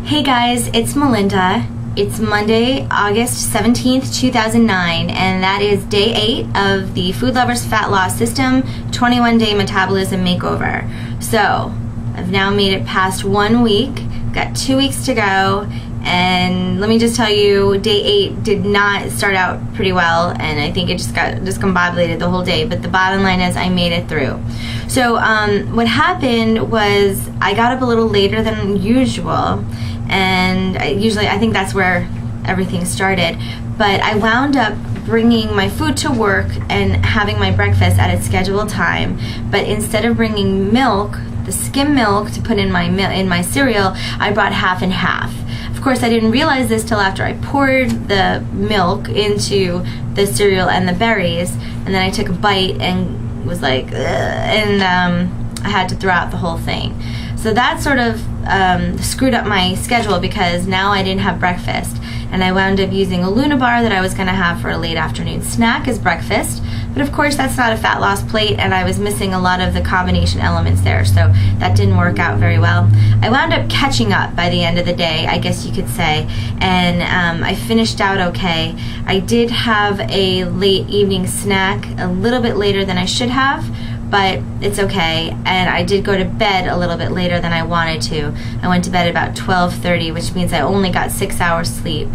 Hey guys, it's Melinda. It's Monday, August 17th, 2009, and that is day 8 of the Food Lovers Fat Loss System 21-Day Metabolism Makeover. So, I've now made it past 1 week, got 2 weeks to go, and let me just tell you, day 8 did not start out pretty well, and I think it just got discombobulated the whole day, but the bottom line is I made it through. So, what happened was I got up a little later than usual, and I think that's where everything started, but I wound up bringing my food to work and having my breakfast at its scheduled time, but instead of bringing milk, the skim milk to put in my cereal, I brought half and half. Of course, I didn't realize this till after I poured the milk into the cereal and the berries, and then I took a bite and was like, ugh, and I had to throw out the whole thing. So that sort of screwed up my schedule because now I didn't have breakfast, and I wound up using a Luna bar that I was going to have for a late afternoon snack as breakfast. But of course that's not a fat loss plate, and I was missing a lot of the combination elements there, so that didn't work out very well. I wound up catching up by the end of the day, I guess you could say, and I finished out okay. I did have a late evening snack a little bit later than I should have, but it's okay, and I did go to bed a little bit later than I wanted to. I went to bed about 12:30, which means I only got 6 hours sleep.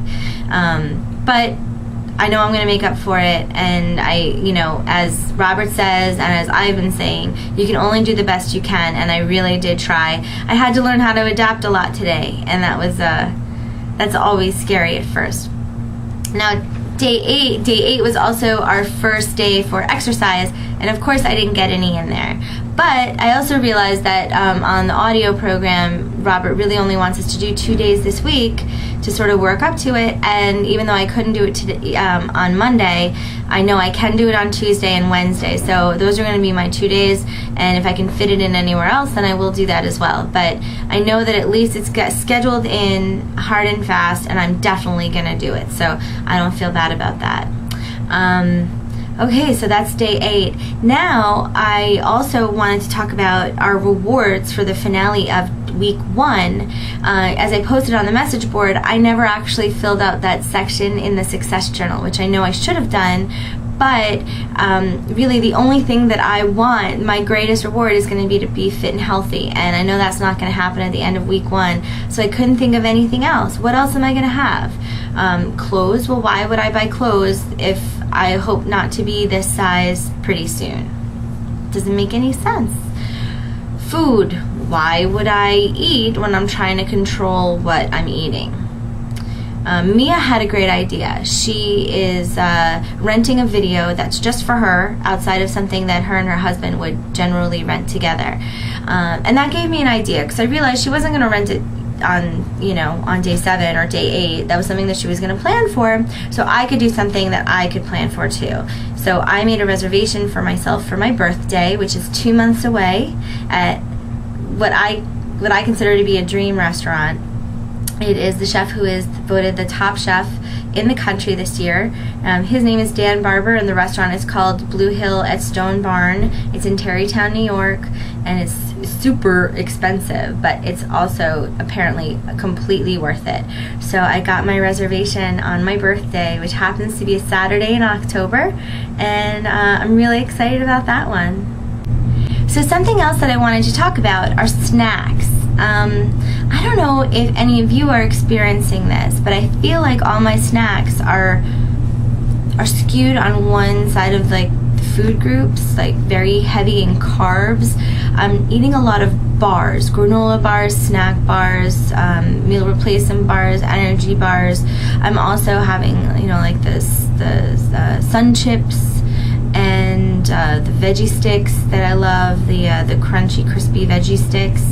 But I know I'm going to make up for it, and as Robert says, and as I've been saying, you can only do the best you can, and I really did try. I had to learn how to adapt a lot today, and that's always scary at first. Now, Day 8 was also our first day for exercise, and of course I didn't get any in there. But I also realized that on the audio program, Robert really only wants us to do 2 days this week to sort of work up to it, and even though I couldn't do it today, on Monday, I know I can do it on Tuesday and Wednesday, so those are going to be my 2 days, and if I can fit it in anywhere else, then I will do that as well. But I know that at least it's scheduled in hard and fast, and I'm definitely going to do it, so I don't feel bad about that. Okay, so that's day 8. Now, I also wanted to talk about our rewards for the finale of week 1. As I posted on the message board, I never actually filled out that section in the success journal, which I know I should have done, but really the only thing that I want, my greatest reward, is going to be fit and healthy, and I know that's not going to happen at the end of week 1, so I couldn't think of anything else. What else am I going to have? Clothes? Well, why would I buy clothes if I hope not to be this size pretty soon? Doesn't make any sense. Food. Why would I eat when I'm trying to control what I'm eating? Mia had a great idea. She is renting a video that's just for her, outside of something that her and her husband would generally rent together. And that gave me an idea, because I realized she wasn't going to rent it on day 7 or day 8. That was something that she was going to plan for, so I could do something that I could plan for too. So I made a reservation for myself for my birthday, which is 2 months away, at what I consider to be a dream restaurant. It is the chef who is voted the top chef in the country this year. His name is Dan Barber, and the restaurant is called Blue Hill at Stone Barn. It's in Tarrytown, New York, and it's super expensive, but it's also apparently completely worth it. So I got my reservation on my birthday, which happens to be a Saturday in October, and I'm really excited about that one. So something else that I wanted to talk about are snacks. I don't know if any of you are experiencing this, but I feel like all my snacks are skewed on one side of like the food groups, like very heavy in carbs. I'm eating a lot of bars, granola bars, snack bars, meal replacement bars, energy bars. I'm also having, like the Sun Chips and the veggie sticks that I love, the crunchy, crispy veggie sticks.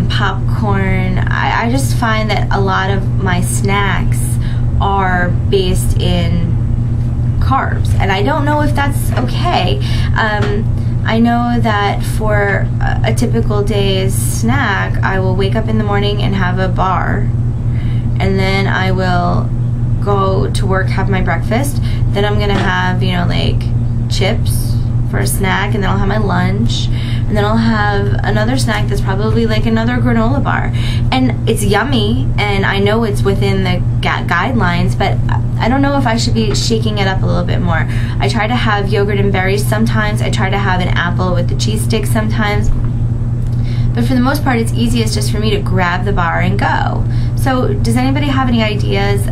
Popcorn. I just find that a lot of my snacks are based in carbs, and I don't know if that's okay. I know that for a typical day's snack, I will wake up in the morning and have a bar, and then I will go to work, have my breakfast, then I'm gonna have, like chips for a snack, and then I'll have my lunch. and then I'll have another snack that's probably like another granola bar, and it's yummy, and I know it's within the guidelines, but I don't know if I should be shaking it up a little bit more. I try to have yogurt and berries sometimes. I try to have an apple with the cheese sticks sometimes. But for the most part, it's easiest just for me to grab the bar and go. So does anybody have any ideas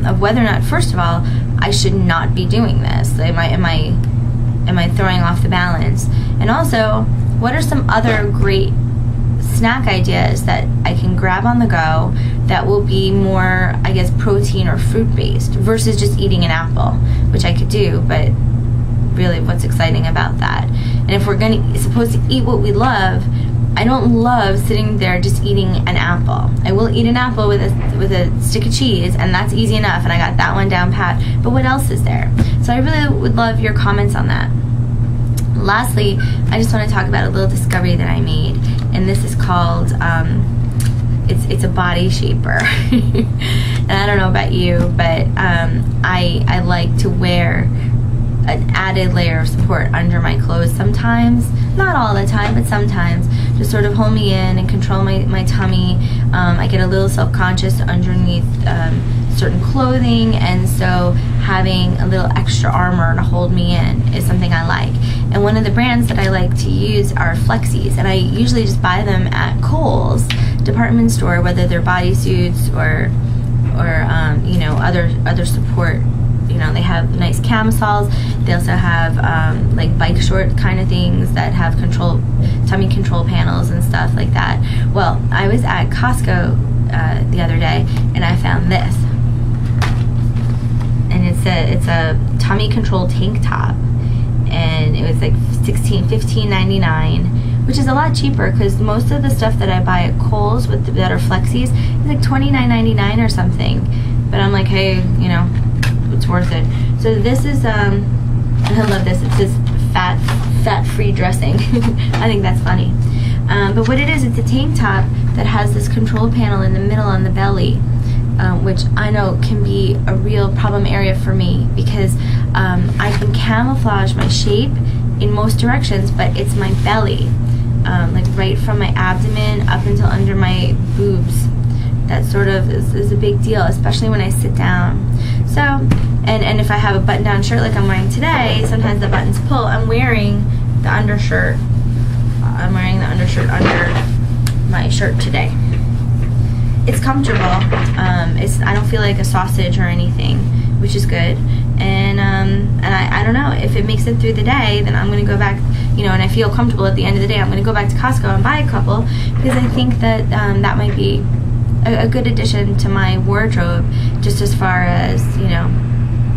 of whether or not, first of all, I should not be doing this? Am I throwing off the balance? And also, what are some other great snack ideas that I can grab on the go that will be more, I guess, protein or fruit based versus just eating an apple, which I could do, but really what's exciting about that? And if we're supposed to eat what we love, I don't love sitting there just eating an apple. I will eat an apple with a stick of cheese, and that's easy enough, and I got that one down pat. But what else is there? So I really would love your comments on that. Lastly, I just want to talk about a little discovery that I made, and this is called, it's a body shaper. And I don't know about you, but I like to wear an added layer of support under my clothes sometimes, not all the time, but sometimes, to sort of hold me in and control my tummy. I get a little self-conscious underneath certain clothing, and so having a little extra armor to hold me in is something I like. And one of the brands that I like to use are Flexies, and I usually just buy them at Kohl's department store, whether they're bodysuits or you know, other support. You know, they have nice camisoles. They also have like bike short kind of things that have tummy control panels and stuff like that. Well, I was at Costco the other day, and I found this, and it's a tummy control tank top, and it was like $15.99, which is a lot cheaper because most of the stuff that I buy at Kohl's that are Flexies is like $29.99 or something. But I'm like, hey, you know, it's worth it. So this is I love this. It says fat-free dressing. I think that's funny. But what it is, it's a tank top that has this control panel in the middle on the belly, which I know can be a real problem area for me because I can camouflage my shape in most directions, but it's my belly, like right from my abdomen up until under my boobs. That sort of is a big deal, especially when I sit down. So, and if I have a button-down shirt like I'm wearing today, sometimes the buttons pull. I'm wearing the undershirt. I'm wearing the undershirt under my shirt today. It's comfortable. I don't feel like a sausage or anything, which is good. And I don't know, if it makes it through the day, then I'm going to go back, you know, and I feel comfortable at the end of the day, I'm going to go back to Costco and buy a couple, because I think that that might be a good addition to my wardrobe, just as far as, you know,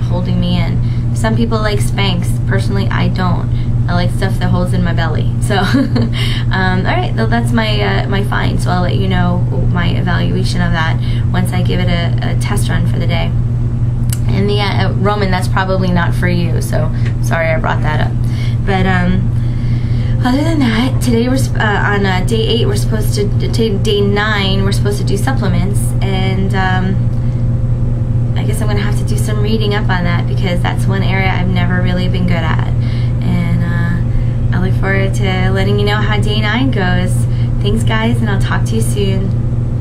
holding me in. Some people like Spanx. Personally, I don't. I like stuff that holds in my belly. So, all right, that's my find. So I'll let you know my evaluation of that once I give it a test run for the day. And the Roman, that's probably not for you. So sorry I brought that up. But other than that, today we're on day 8. We're supposed to day 9. We're supposed to do supplements, and I guess I'm gonna have to do some reading up on that because that's one area I've never really been good at. And I look forward to letting you know how day 9 goes. Thanks, guys, and I'll talk to you soon.